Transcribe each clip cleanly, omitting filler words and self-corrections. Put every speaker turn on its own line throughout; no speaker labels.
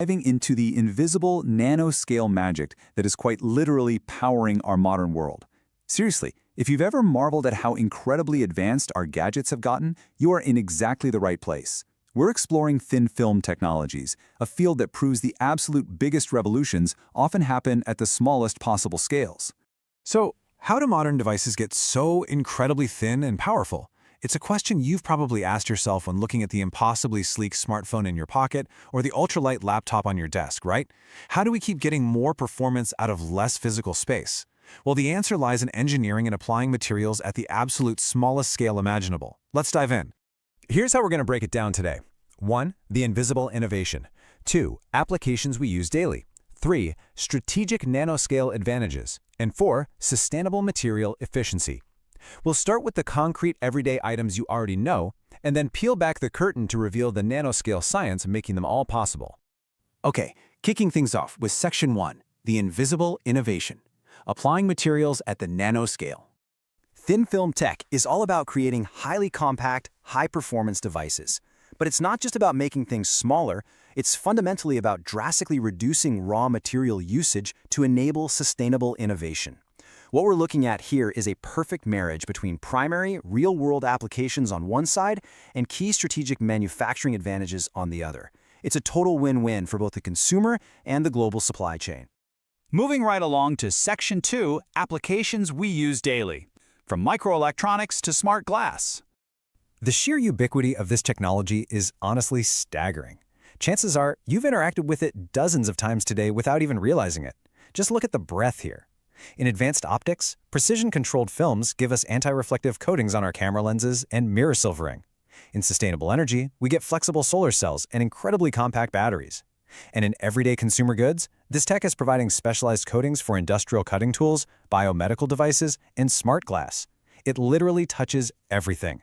Diving into the invisible nanoscale magic that is quite literally powering our modern world. Seriously, if you've ever marveled at how incredibly advanced our gadgets have gotten, you are in exactly the right place. We're exploring thin film technologies, a field that proves the absolute biggest revolutions often happen at the smallest possible scales.
So, how do modern devices get so incredibly thin and powerful? It's a question you've probably asked yourself when looking at the impossibly sleek smartphone in your pocket or the ultralight laptop on your desk, right? How do we keep getting more performance out of less physical space? Well, the answer lies in engineering and applying materials at the absolute smallest scale imaginable. Let's dive in. Here's how we're going to break it down today. 1. The invisible innovation. 2. Applications we use daily. 3. Strategic nanoscale advantages. And 4. Sustainable material efficiency. We'll start with the concrete everyday items you already know, and then peel back the curtain to reveal the nanoscale science making them all possible.
Okay, kicking things off with Section 1, the invisible innovation, applying materials at the nanoscale. Thin film tech is all about creating highly compact, high-performance devices. But it's not just about making things smaller, it's fundamentally about drastically reducing raw material usage to enable sustainable innovation. What we're looking at here is a perfect marriage between primary, real-world applications on one side and key strategic manufacturing advantages on the other. It's a total win-win for both the consumer and the global supply chain.
Moving right along to Section 2, applications we use daily, from microelectronics to smart glass.
The sheer ubiquity of this technology is honestly staggering. Chances are you've interacted with it dozens of times today without even realizing it. Just look at the breadth here. In advanced optics, precision-controlled films give us anti-reflective coatings on our camera lenses and mirror silvering. In sustainable energy, we get flexible solar cells and incredibly compact batteries. And in everyday consumer goods, this tech is providing specialized coatings for industrial cutting tools, biomedical devices, and smart glass. It literally touches everything.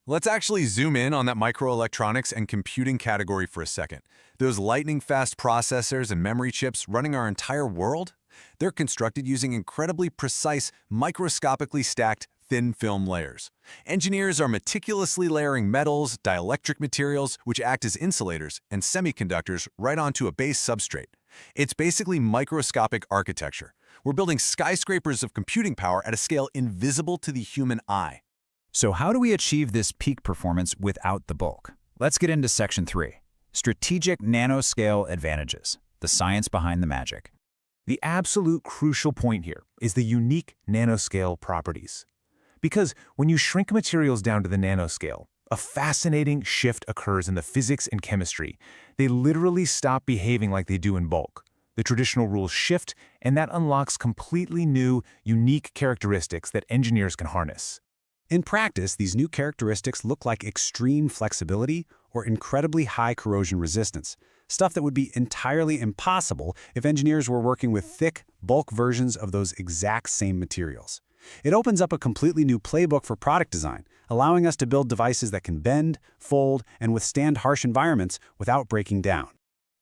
Let's actually zoom in on that microelectronics and computing category for a second. Those lightning-fast processors and memory chips running our entire world? They're constructed using incredibly precise, microscopically stacked thin film layers. Engineers are meticulously layering metals, dielectric materials, which act as insulators, and semiconductors right onto a base substrate. It's basically microscopic architecture. We're building skyscrapers of computing power at a scale invisible to the human eye.
So how do we achieve this peak performance without the bulk? Let's get into Section 3, Strategic Nanoscale Advantages, the science behind the magic.
The absolute crucial point here is the unique nanoscale properties. Because when you shrink materials down to the nanoscale, a fascinating shift occurs in the physics and chemistry. They literally stop behaving like they do in bulk. The traditional rules shift, and that unlocks completely new, unique characteristics that engineers can harness.
In practice, these new characteristics look like extreme flexibility or incredibly high corrosion resistance, stuff that would be entirely impossible if engineers were working with thick, bulk versions of those exact same materials. It opens up a completely new playbook for product design, allowing us to build devices that can bend, fold, and withstand harsh environments without breaking down.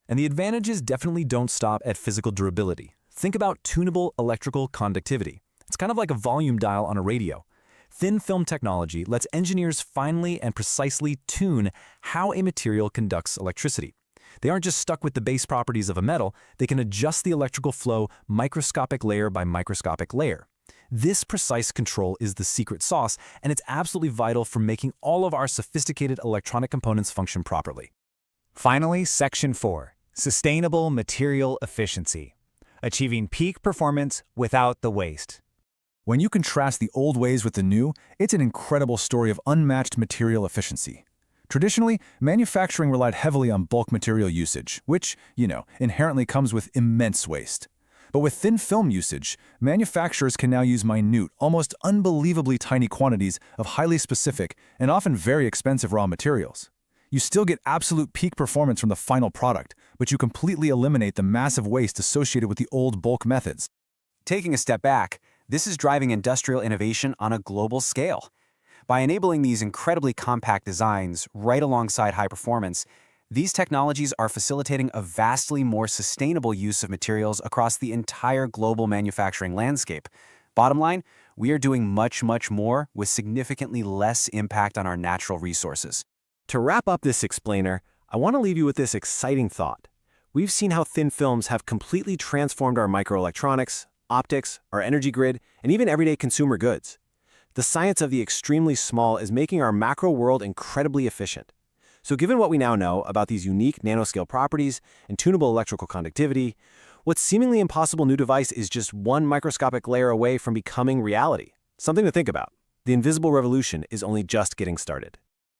And the advantages definitely don't stop at physical durability. Think about tunable electrical conductivity. It's kind of like a volume dial on a radio. Thin film technology lets engineers finely and precisely tune how a material conducts electricity. They aren't just stuck with the base properties of a metal, they can adjust the electrical flow microscopic layer by microscopic layer. This precise control is the secret sauce, and it's absolutely vital for making all of our sophisticated electronic components function properly.
Finally, Section 4, Sustainable Material Efficiency, achieving peak performance without the waste.
When you contrast the old ways with the new, it's an incredible story of unmatched material efficiency. Traditionally, manufacturing relied heavily on bulk material usage, which, inherently comes with immense waste. But with thin film usage, manufacturers can now use minute, almost unbelievably tiny quantities of highly specific and often very expensive raw materials. You still get absolute peak performance from the final product, but you completely eliminate the massive waste associated with the old bulk methods.
Taking a step back, this is driving industrial innovation on a global scale. By enabling these incredibly compact designs right alongside high performance, these technologies are facilitating a vastly more sustainable use of materials across the entire global manufacturing landscape. Bottom line, we are doing much more with significantly less impact on our natural resources.
To wrap up this explainer, I want to leave you with this exciting thought.
We've seen how thin films have completely transformed our microelectronics, optics, our energy grid, and even everyday consumer goods. The science of the extremely small is making our macro world incredibly efficient. So given what we now know about these unique nanoscale properties and tunable electrical conductivity, what seemingly impossible new device is just one microscopic layer away from becoming reality? Something to think about. The invisible revolution is only just getting started.